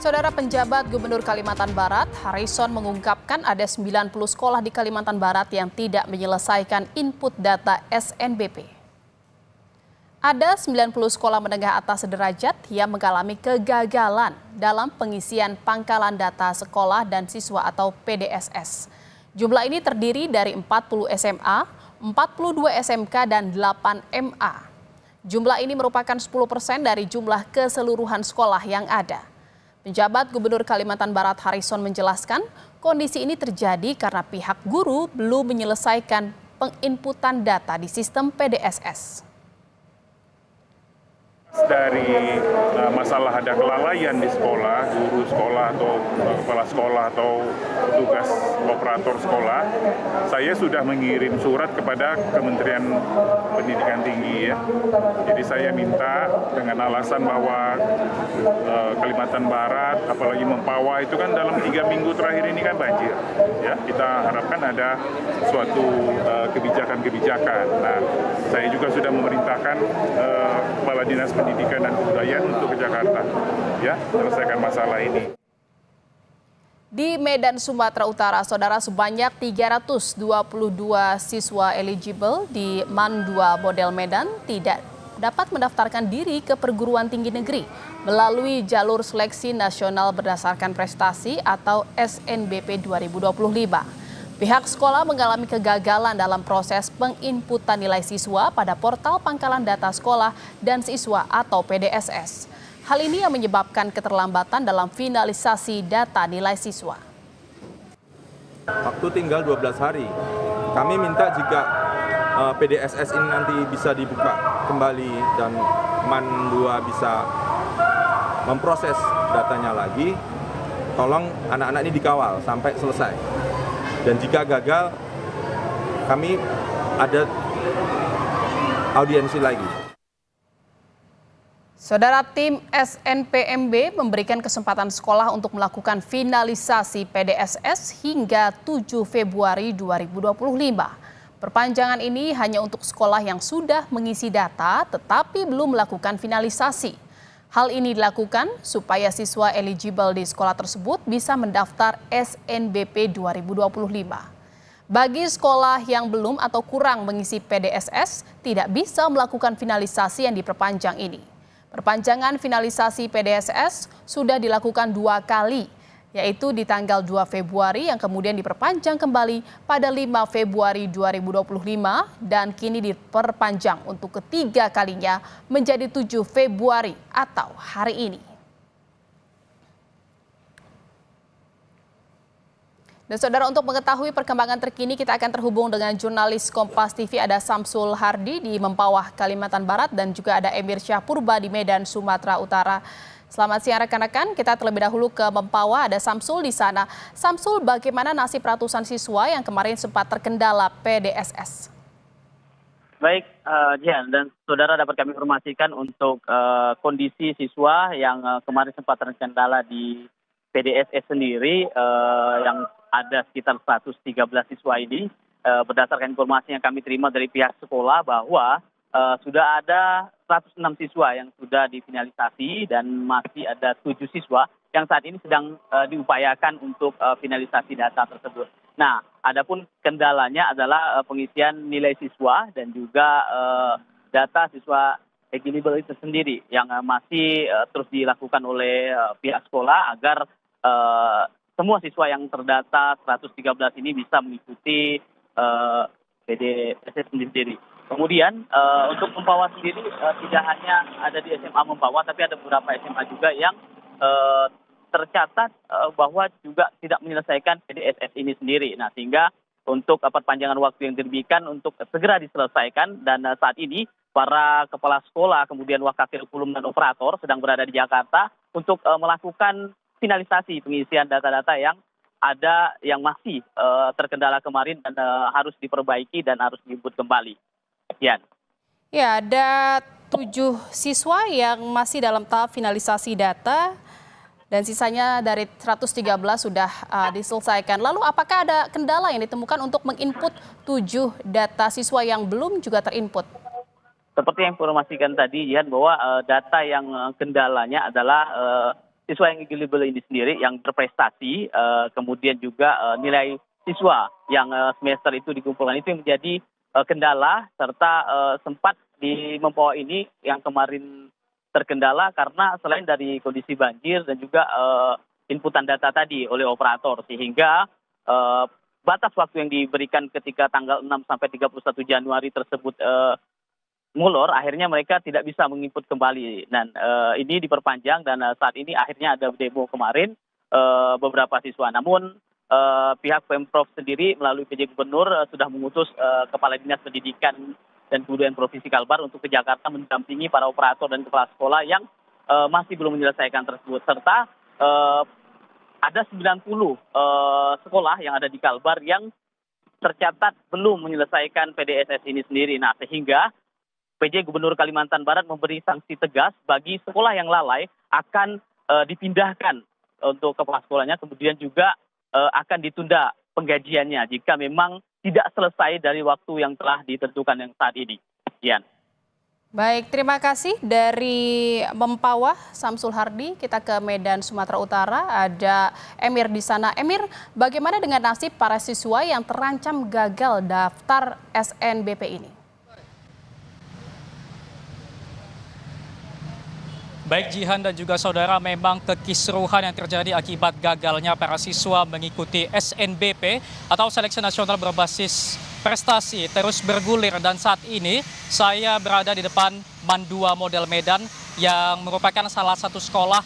Saudara penjabat Gubernur Kalimantan Barat, Harrison mengungkapkan ada 90 sekolah di Kalimantan Barat yang tidak menyelesaikan input data SNBP. Ada 90 sekolah menengah atas sederajat yang mengalami kegagalan dalam pengisian pangkalan data sekolah dan siswa atau PDSS. Jumlah ini terdiri dari 40 SMA, 42 SMK, dan 8 MA. Jumlah ini merupakan 10% dari jumlah keseluruhan sekolah yang ada. Penjabat Gubernur Kalimantan Barat Harrison menjelaskan kondisi ini terjadi karena pihak guru belum menyelesaikan penginputan data di sistem PDSS. Dari masalah ada kelalaian di sekolah, guru sekolah atau kepala sekolah atau petugas operator sekolah, saya sudah mengirim surat kepada Kementerian Pendidikan Tinggi ya. Jadi saya minta dengan alasan bahwa Kalimantan Barat, apalagi Mempawah itu kan dalam 3 minggu terakhir ini kan banjir. Ya, kita harapkan ada suatu kebijakan-kebijakan. Nah, saya juga sudah memerintahkan Kepala Dinas Pendidikan dan Kebudayaan untuk ke Jakarta, ya, selesaikan masalah ini. Di Medan, Sumatera Utara, saudara, sebanyak 322 siswa eligible di MAN 2 model Medan tidak dapat mendaftarkan diri ke perguruan tinggi negeri melalui jalur seleksi nasional berdasarkan prestasi atau SNBP 2025. Pihak sekolah mengalami kegagalan dalam proses penginputan nilai siswa pada portal pangkalan data sekolah dan siswa atau PDSS. Hal ini yang menyebabkan keterlambatan dalam finalisasi data nilai siswa. Waktu tinggal 12 hari. Kami minta jika PDSS ini nanti bisa dibuka kembali dan MAN 2 bisa memproses datanya lagi, tolong anak-anak ini dikawal sampai selesai. Dan jika gagal, kami ada audiensi lagi. Saudara, tim SNPMB memberikan kesempatan sekolah untuk melakukan finalisasi PDSS hingga 7 Februari 2025. Perpanjangan ini hanya untuk sekolah yang sudah mengisi data tetapi belum melakukan finalisasi. Hal ini dilakukan supaya siswa eligible di sekolah tersebut bisa mendaftar SNBP 2025. Bagi sekolah yang belum atau kurang mengisi PDSS, tidak bisa melakukan finalisasi yang diperpanjang ini. Perpanjangan finalisasi PDSS sudah dilakukan 2 kali, yaitu di tanggal 2 Februari yang kemudian diperpanjang kembali pada 5 Februari 2025 dan kini diperpanjang untuk ketiga kalinya menjadi 7 Februari atau hari ini. Dan saudara, untuk mengetahui perkembangan terkini kita akan terhubung dengan jurnalis Kompas TV, ada Samsul Hardi di Mempawah, Kalimantan Barat, dan juga ada Emir Syahpurba di Medan, Sumatera Utara. Selamat siang rekan-rekan, kita terlebih dahulu ke Mempawah, ada Samsul di sana. Samsul, bagaimana nasib ratusan siswa yang kemarin sempat terkendala PDSS? Baik, Jihan dan saudara, dapat kami informasikan untuk kondisi siswa yang kemarin sempat terkendala di PDSS sendiri, yang ada sekitar 113 siswa ini. Berdasarkan informasi yang kami terima dari pihak sekolah bahwa sudah ada 106 siswa yang sudah difinalisasi dan masih ada 7 siswa yang saat ini sedang diupayakan untuk finalisasi data tersebut. Nah, adapun kendalanya adalah pengisian nilai siswa dan juga data siswa eligible itu sendiri yang masih terus dilakukan oleh pihak sekolah agar semua siswa yang terdata 113 ini bisa mengikuti PDSS sendiri. Kemudian untuk Mempawah sendiri tidak hanya ada di SMA Mempawah, tapi ada beberapa SMA juga yang tercatat bahwa juga tidak menyelesaikan PDSS ini sendiri. Nah, sehingga untuk perpanjangan waktu yang diberikan untuk segera diselesaikan, dan saat ini para kepala sekolah, kemudian wakil kurikulum dan operator sedang berada di Jakarta untuk melakukan finalisasi pengisian data-data yang ada yang masih terkendala kemarin dan harus diperbaiki dan harus diinput kembali. Sekian. Ya, ada 7 siswa yang masih dalam tahap finalisasi data dan sisanya dari 113 sudah diselesaikan. Lalu apakah ada kendala yang ditemukan untuk menginput 7 data siswa yang belum juga terinput? Seperti yang informasikan tadi, Jihan, bahwa data yang kendalanya adalah siswa yang eligible ini sendiri yang berprestasi, kemudian juga nilai siswa yang semester itu dikumpulkan itu yang menjadi kendala, serta sempat di Mempawah ini yang kemarin terkendala karena selain dari kondisi banjir dan juga inputan data tadi oleh operator, sehingga batas waktu yang diberikan ketika tanggal 6 sampai 31 Januari tersebut mulur, akhirnya mereka tidak bisa menginput kembali. Dan ini diperpanjang dan saat ini akhirnya ada demo kemarin beberapa siswa. Namun pihak Pemprov sendiri melalui PJ Gubernur sudah mengutus Kepala Dinas Pendidikan dan Kebudayaan Provinsi Kalbar untuk ke Jakarta mendampingi para operator dan kepala sekolah yang masih belum menyelesaikan tersebut. Serta ada 90 sekolah yang ada di Kalbar yang tercatat belum menyelesaikan PDSS ini sendiri. Nah, sehingga PJ Gubernur Kalimantan Barat memberi sanksi tegas bagi sekolah yang lalai akan dipindahkan untuk kepala sekolahnya, kemudian juga akan ditunda penggajiannya jika memang tidak selesai dari waktu yang telah ditentukan yang saat ini. Yan. Baik, terima kasih dari Mempawah, Samsul Hardi. Kita ke Medan, Sumatera Utara. Ada Emir di sana. Emir, bagaimana dengan nasib para siswa yang terancam gagal daftar SNBP ini? Baik Jihan dan juga saudara, memang kekisruhan yang terjadi akibat gagalnya para siswa mengikuti SNBP atau Seleksi Nasional Berbasis Prestasi terus bergulir, dan saat ini saya berada di depan MAN 2 Model Medan yang merupakan salah satu sekolah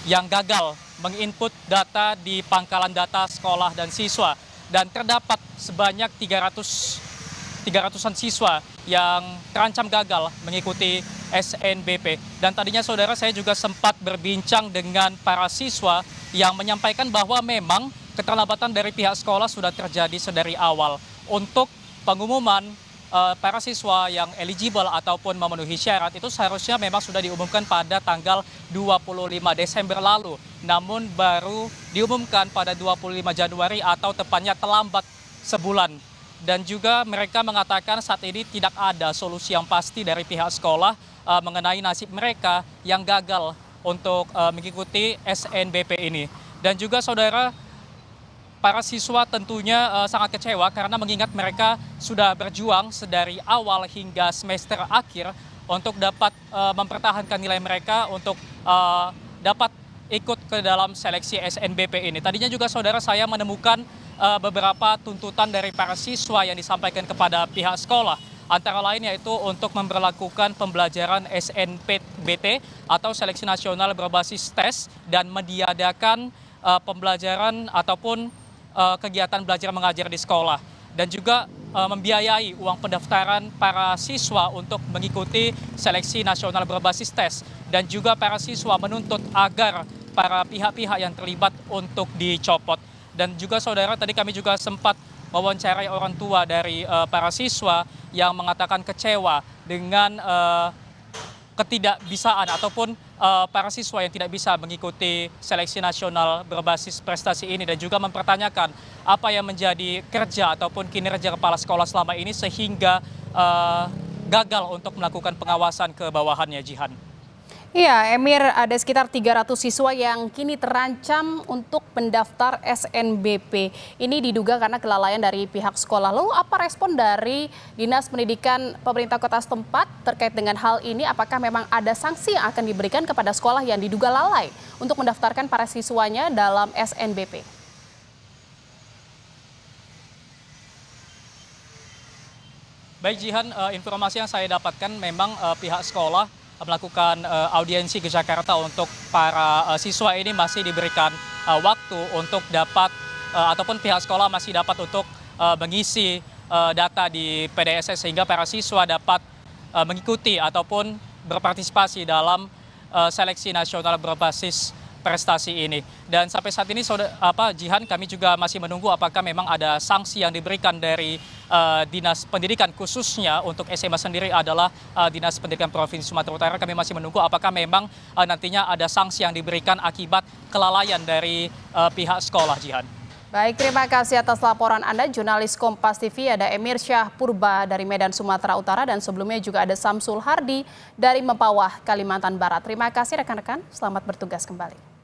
yang gagal menginput data di pangkalan data sekolah dan siswa, dan terdapat sebanyak 300-an siswa yang terancam gagal mengikuti SNBP. Dan tadinya saudara, saya juga sempat berbincang dengan para siswa yang menyampaikan bahwa memang keterlambatan dari pihak sekolah sudah terjadi sedari awal. Untuk pengumuman para siswa yang eligible ataupun memenuhi syarat itu seharusnya memang sudah diumumkan pada tanggal 25 Desember lalu. Namun baru diumumkan pada 25 Januari atau tepatnya terlambat sebulan. Dan juga mereka mengatakan saat ini tidak ada solusi yang pasti dari pihak sekolah mengenai nasib mereka yang gagal untuk mengikuti SNBP ini. Dan juga saudara, para siswa tentunya sangat kecewa karena mengingat mereka sudah berjuang sedari awal hingga semester akhir untuk dapat mempertahankan nilai mereka untuk dapat ikut ke dalam seleksi SNBP ini. Tadinya juga saudara, saya menemukan beberapa tuntutan dari para siswa yang disampaikan kepada pihak sekolah. Antara lain yaitu untuk memberlakukan pembelajaran SNPTBT atau Seleksi Nasional Berbasis Tes dan meniadakan pembelajaran ataupun kegiatan belajar mengajar di sekolah. Dan juga membiayai uang pendaftaran para siswa untuk mengikuti Seleksi Nasional Berbasis Tes. Dan juga para siswa menuntut agar para pihak-pihak yang terlibat untuk dicopot. Dan juga saudara, tadi kami juga sempat mewawancarai orang tua dari para siswa yang mengatakan kecewa dengan ketidakbisaan ataupun para siswa yang tidak bisa mengikuti Seleksi Nasional Berbasis Prestasi ini, dan juga mempertanyakan apa yang menjadi kerja ataupun kinerja kepala sekolah selama ini sehingga gagal untuk melakukan pengawasan ke bawahannya, Jihan. Iya, Emir, ada sekitar 300 siswa yang kini terancam untuk mendaftar SNBP. Ini diduga karena kelalaian dari pihak sekolah. Lalu apa respon dari Dinas Pendidikan pemerintah kota setempat terkait dengan hal ini? Apakah memang ada sanksi yang akan diberikan kepada sekolah yang diduga lalai untuk mendaftarkan para siswanya dalam SNBP? Baik Jihan, informasi yang saya dapatkan memang pihak sekolah melakukan audiensi ke Jakarta untuk para siswa ini masih diberikan waktu untuk dapat ataupun pihak sekolah masih dapat untuk mengisi data di PDSS sehingga para siswa dapat mengikuti ataupun berpartisipasi dalam Seleksi Nasional Berbasis Prestasi ini. Dan sampai saat ini Jihan, kami juga masih menunggu apakah memang ada sanksi yang diberikan dari Dinas Pendidikan, khususnya untuk SMA sendiri adalah Dinas Pendidikan Provinsi Sumatera Utara. Kami masih menunggu apakah memang nantinya ada sanksi yang diberikan akibat kelalaian dari pihak sekolah, Jihan. Baik, terima kasih atas laporan Anda, jurnalis Kompas TV. Ada Emir Syah Purba dari Medan, Sumatera Utara, dan sebelumnya juga ada Samsul Hardi dari Mempawah, Kalimantan Barat. Terima kasih rekan-rekan, selamat bertugas kembali.